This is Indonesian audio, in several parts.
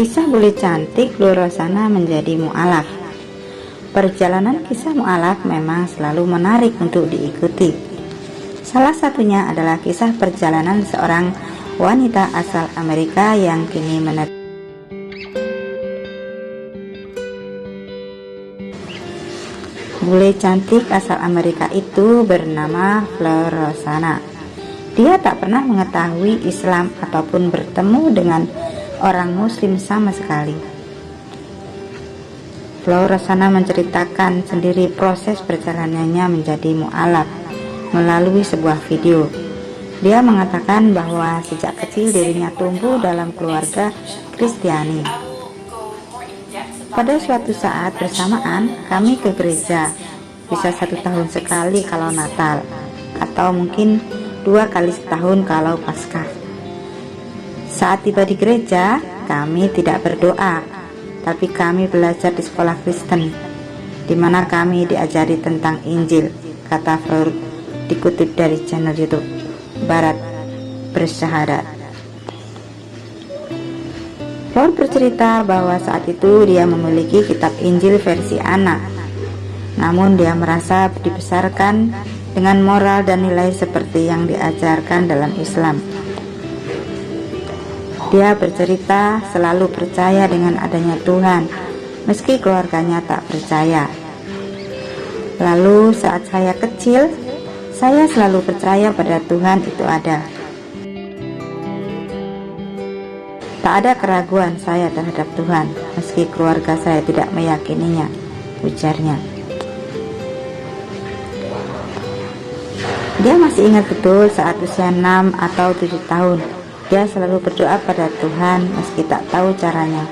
Kisah bule cantik Flu Rosana menjadi mu'alaf. Perjalanan kisah mu'alaf memang selalu menarik untuk diikuti. Salah satunya adalah kisah perjalanan seorang wanita asal Amerika yang kini menetap. Bule cantik asal Amerika itu bernama Flu Rosana. Dia tak pernah mengetahui Islam ataupun bertemu dengan orang muslim sama sekali. Flu Rosana menceritakan sendiri proses perjalanannya menjadi mu'alaf melalui sebuah video. Dia mengatakan bahwa sejak kecil dirinya tumbuh dalam keluarga Kristiani. Pada suatu saat bersamaan kami ke gereja, bisa 1 tahun sekali kalau Natal, atau mungkin 2 kali setahun kalau Paskah. Saat tiba di gereja, kami tidak berdoa, tapi kami belajar di sekolah Kristen, di mana kami diajari tentang Injil, kata Fleur dikutip dari channel YouTube Barat Bersyahadat. Fleur bercerita bahwa saat itu dia memiliki kitab Injil versi anak, namun dia merasa dibesarkan dengan moral dan nilai seperti yang diajarkan dalam Islam. Dia bercerita selalu percaya dengan adanya Tuhan, meski keluarganya tak percaya. Lalu saat saya kecil, saya selalu percaya pada Tuhan itu ada. Tak ada keraguan saya terhadap Tuhan, meski keluarga saya tidak meyakininya, ujarnya. Dia masih ingat betul saat usia 6 atau 7 tahun. Dia selalu berdoa pada Tuhan meski tak tahu caranya.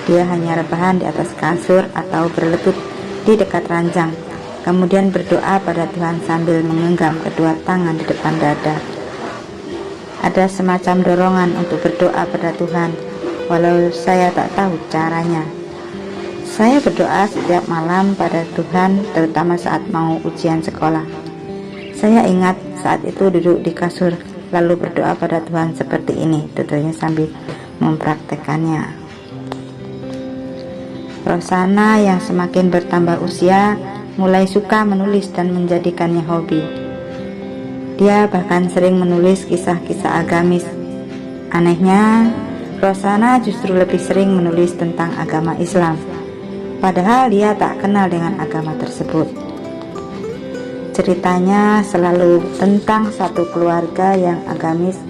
Dia hanya rebahan di atas kasur atau berlutut di dekat ranjang, kemudian berdoa pada Tuhan sambil menggenggam kedua tangan di depan dada. Ada semacam dorongan untuk berdoa pada Tuhan, walau saya tak tahu caranya. Saya berdoa setiap malam pada Tuhan, terutama saat mau ujian sekolah. Saya ingat saat itu duduk di kasur lalu berdoa pada Tuhan seperti ini, tuturnya sambil mempraktekannya. Rosana yang semakin bertambah usia mulai suka menulis dan menjadikannya hobi. Dia bahkan sering menulis kisah-kisah agamis. Anehnya, Rosana justru lebih sering menulis tentang agama Islam, padahal dia tak kenal dengan agama tersebut. Ceritanya selalu tentang satu keluarga yang agamis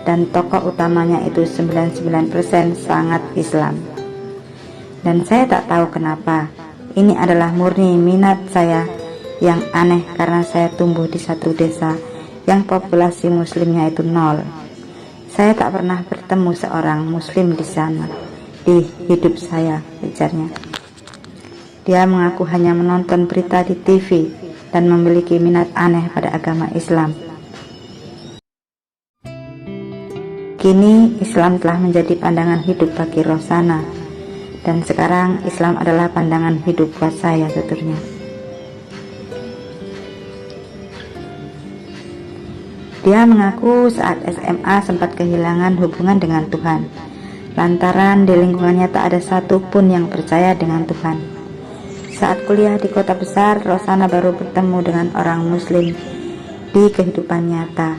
dan tokoh utamanya itu 99% sangat Islam. Dan saya tak tahu kenapa, ini adalah murni minat saya yang aneh karena saya tumbuh di satu desa yang populasi muslimnya itu 0. Saya tak pernah bertemu seorang muslim di sana di hidup saya, ujarnya. Dia mengaku hanya menonton berita di TV dan memiliki minat aneh pada agama Islam. Kini Islam telah menjadi pandangan hidup bagi Rosana, dan sekarang Islam adalah pandangan hidup buat saya, tuturnya. Dia mengaku saat SMA sempat kehilangan hubungan dengan Tuhan, lantaran di lingkungannya tak ada satupun yang percaya dengan Tuhan. Saat kuliah di kota besar, Rosana baru bertemu dengan orang muslim di kehidupan nyata.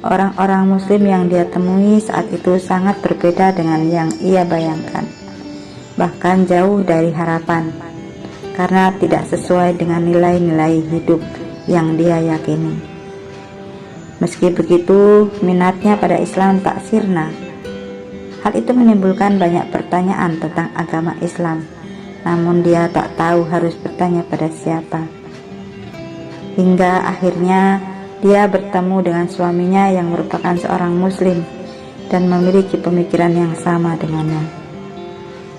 Orang-orang muslim yang dia temui saat itu sangat berbeda dengan yang ia bayangkan, bahkan jauh dari harapan, karena tidak sesuai dengan nilai-nilai hidup yang dia yakini. Meski begitu, minatnya pada Islam tak sirna. Hal itu menimbulkan banyak pertanyaan tentang agama Islam, namun dia tak tahu harus bertanya pada siapa. Hingga akhirnya dia bertemu dengan suaminya yang merupakan seorang muslim dan memiliki pemikiran yang sama dengannya.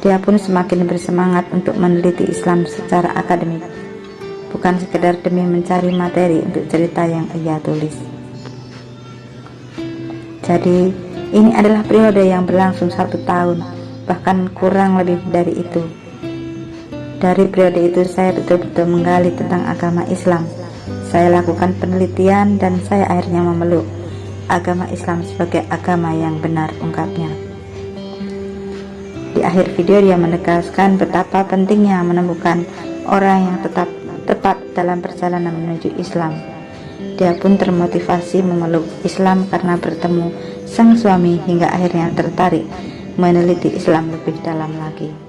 Dia pun semakin bersemangat untuk meneliti Islam secara akademik, bukan sekedar demi mencari materi untuk cerita yang ia tulis. Jadi ini adalah periode yang berlangsung 1 tahun, bahkan kurang lebih dari itu. Dari periode itu saya betul-betul menggali tentang agama Islam. Saya lakukan penelitian dan saya akhirnya memeluk agama Islam sebagai agama yang benar, ungkapnya. Di akhir video dia menegaskan betapa pentingnya menemukan orang yang tepat dalam perjalanan menuju Islam. Dia pun termotivasi memeluk Islam karena bertemu sang suami hingga akhirnya tertarik meneliti Islam lebih dalam lagi.